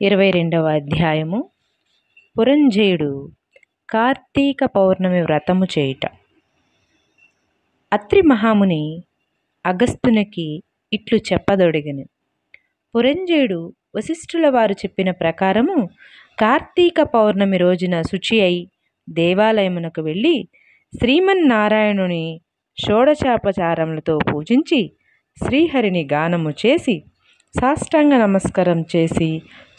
22వ అధ్యాయము. పురంజయుడు కార్తీక పౌర్ణమి వ్రతము చేయుట. అత్రి మహాముని అగస్త్యునికి ఇట్లు చెప్పదొడిగెను. పురంజయుడు వశిష్ఠుల వారు చెప్పిన ప్రకారము కార్తీక పౌర్ణమి రోజున శుచి అయి దేవాలయమునకు వెళ్ళి శ్రీమన్నారాయణుని షోడశోపచారములతో పూజించి శ్రీహరిని గానము చేసి సాష్టాంగ నమస్కారం చేసి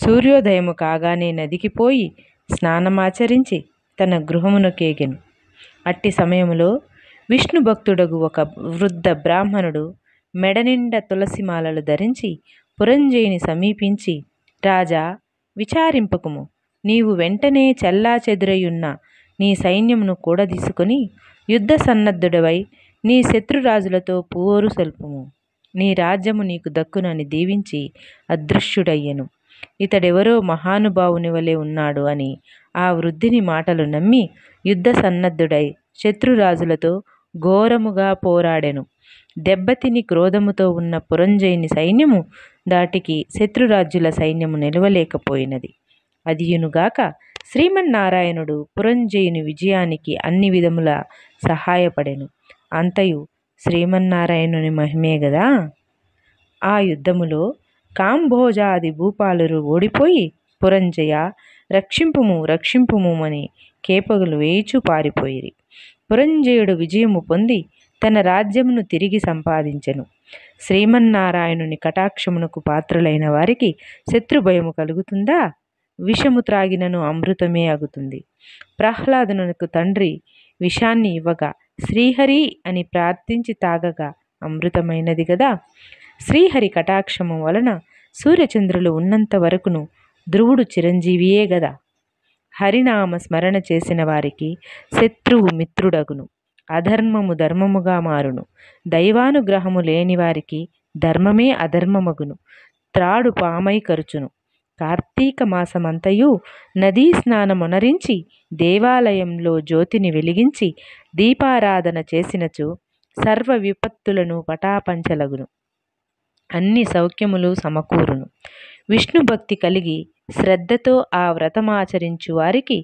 సూర్యోదయము కాగానే నదికి పోయి స్నానమాచరించి తన గృహమునకేగెను. అట్టి సమయములో విష్ణు భక్తుడగు ఒక వృద్ధ బ్రాహ్మణుడు మెడనిండా తులసిమాలలు ధరించి పురంజయుని సమీపించి, రాజా, విచారింపకుము. నీవు వెంటనే చెల్లాచెదురయున్న నీ సైన్యమును కూడదీసుకొని యుద్ధ సన్నద్ధుడవై నీ శత్రురాజులతో పోరు సల్పుము. నీ రాజ్యము నీకు దక్కునని దీవించి అదృశ్యుడయ్యెను. ఇతడెవరో మహానుభావుని వలె ఉన్నాడు అని ఆ వృద్ధుని మాటలు నమ్మి యుద్ధ సన్నద్ధుడై శత్రురాజులతో ఘోరముగా పోరాడెను. దెబ్బతిని క్రోధముతో ఉన్న పురంజయుని సైన్యము దాటికి శత్రురాజ్యుల సైన్యము నిలవలేకపోయినది. అదియునుగాక శ్రీమన్నారాయణుడు పురంజయుని విజయానికి అన్ని విధముల సహాయపడెను. అంతయు శ్రీమన్నారాయణుని మహిమే గదా. ఆ యుద్ధములో కాంభోజాది భూపాలురు ఓడిపోయి పురంజయ రక్షింపుము రక్షింపుము అని కేపగులు వేయిచూ పారిపోయిరి. పురంజయుడు విజయము పొంది తన రాజ్యమును తిరిగి సంపాదించెను. శ్రీమన్నారాయణుని కటాక్షమునకు పాత్రులైన వారికి శత్రుభయము కలుగుతుందా? విషము త్రాగినను అమృతమే అగుతుంది. ప్రహ్లాదునకు తండ్రి విషాన్ని ఇవ్వగా శ్రీహరి అని ప్రార్థించి తాగగా అమృతమైనది గదా. శ్రీహరి కటాక్షము వలన సూర్యచంద్రులు ఉన్నంత వరకును ధ్రువుడు చిరంజీవియే గదా. హరినామ స్మరణ చేసిన వారికి శత్రువు మిత్రుడగును, అధర్మము ధర్మముగా మారును. దైవానుగ్రహము లేని వారికి ధర్మమే అధర్మమగును, త్రాడు పామై కరుచును. కార్తీక మాసమంతయు నదీ స్నానమునరించి దేవాలయంలో జ్యోతిని వెలిగించి దీపారాధన చేసినచో సర్వ విపత్తులను పటాపంచలగును, అన్ని సౌఖ్యములు సమకూరును. విష్ణు భక్తి కలిగి శ్రద్ధతో ఆ వ్రతమాచరించు వారికి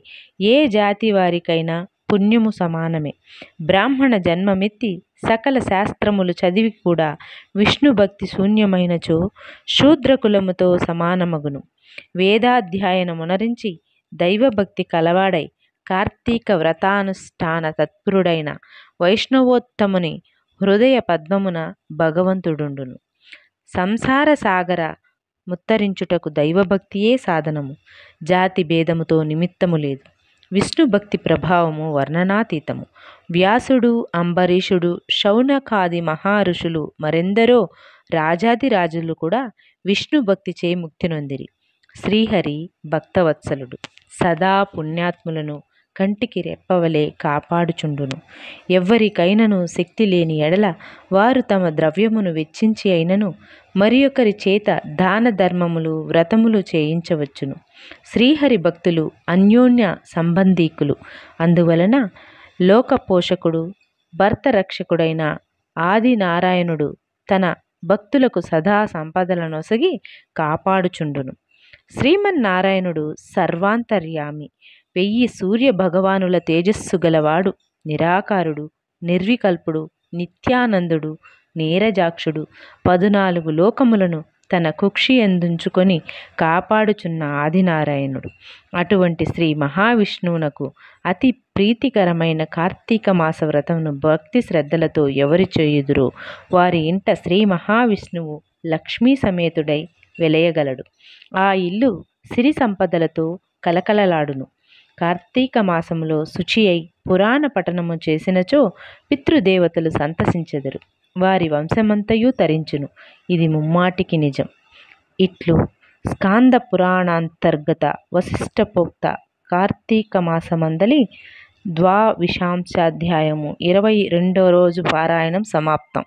ఏ జాతి వారికైనా పుణ్యము సమానమే. బ్రాహ్మణ జన్మమెత్తి సకల శాస్త్రములు చదివి కూడా విష్ణు భక్తి శూన్యమైనచో శూద్రకులముతో సమానమగును. వేదాధ్యయనమునరించి దైవభక్తి కలవాడై కార్తీక వ్రతానుష్ఠాన తత్పరుడైన వైష్ణవోత్తముని హృదయ పద్మమున భగవంతుడుండును. సంసార సాగర ముత్తరించుటకు దైవభక్తియే సాధనము. జాతి భేదముతో నిమిత్తము లేదు. విష్ణు భక్తి ప్రభావము వర్ణనాతీతము. వ్యాసుడు, అంబరీషుడు, శౌనకాది మహారుషులు మరెందరో రాజాదిరాజులు కూడా విష్ణు భక్తి చే ముక్తి నొందిరి. శ్రీహరి భక్తవత్సలుడు, సదా పుణ్యాత్ములను కంటికి రెప్పవలే కాపాడుచుండును. ఎవ్వరికైనను శక్తి లేని ఎడల వారు తమ ద్రవ్యమును వెచ్చించి అయినను మరి ఒకరి చేత దాన ధర్మములు వ్రతములు చేయించవచ్చును. శ్రీహరి భక్తులు అన్యోన్య సంబంధీకులు. అందువలన లోకపోషకుడు, భర్త రక్షకుడైన ఆది నారాయణుడు తన భక్తులకు సదా సంపదలనొసగి కాపాడుచుండును. శ్రీమన్నారాయణుడు సర్వాంతర్యామి, 1000 సూర్య భగవానుల తేజస్సు గలవాడు, నిరాకారుడు, నిర్వికల్పుడు, నిత్యానందుడు, నీరజాక్షుడు, 14 లోకములను తన కుక్షి ఎందుంచుకొని కాపాడుచున్న ఆదినారాయణుడు. అటువంటి శ్రీ మహావిష్ణువునకు అతి ప్రీతికరమైన కార్తీక మాస వ్రతమును భక్తి శ్రద్ధలతో ఎవరు చేయుదురో వారి ఇంట శ్రీ మహావిష్ణువు లక్ష్మీ సమేతుడై వెలయగలడు. ఆ ఇల్లు సిరి సంపదలతో కలకలలాడును. కార్తీక మాసములో శుచి అయి పురాణ పఠనము చేసినచో పితృదేవతలు సంతసించెదరు, వారి వంశమంతయు తరించును. ఇది ముమ్మాటికి నిజం. ఇట్లు స్కాంద పురాణాంతర్గత వశిష్ఠపోక్త కార్తీక మాసమందలి ద్వావిశాంశాధ్యాయము 22వ రోజు పారాయణం సమాప్తం.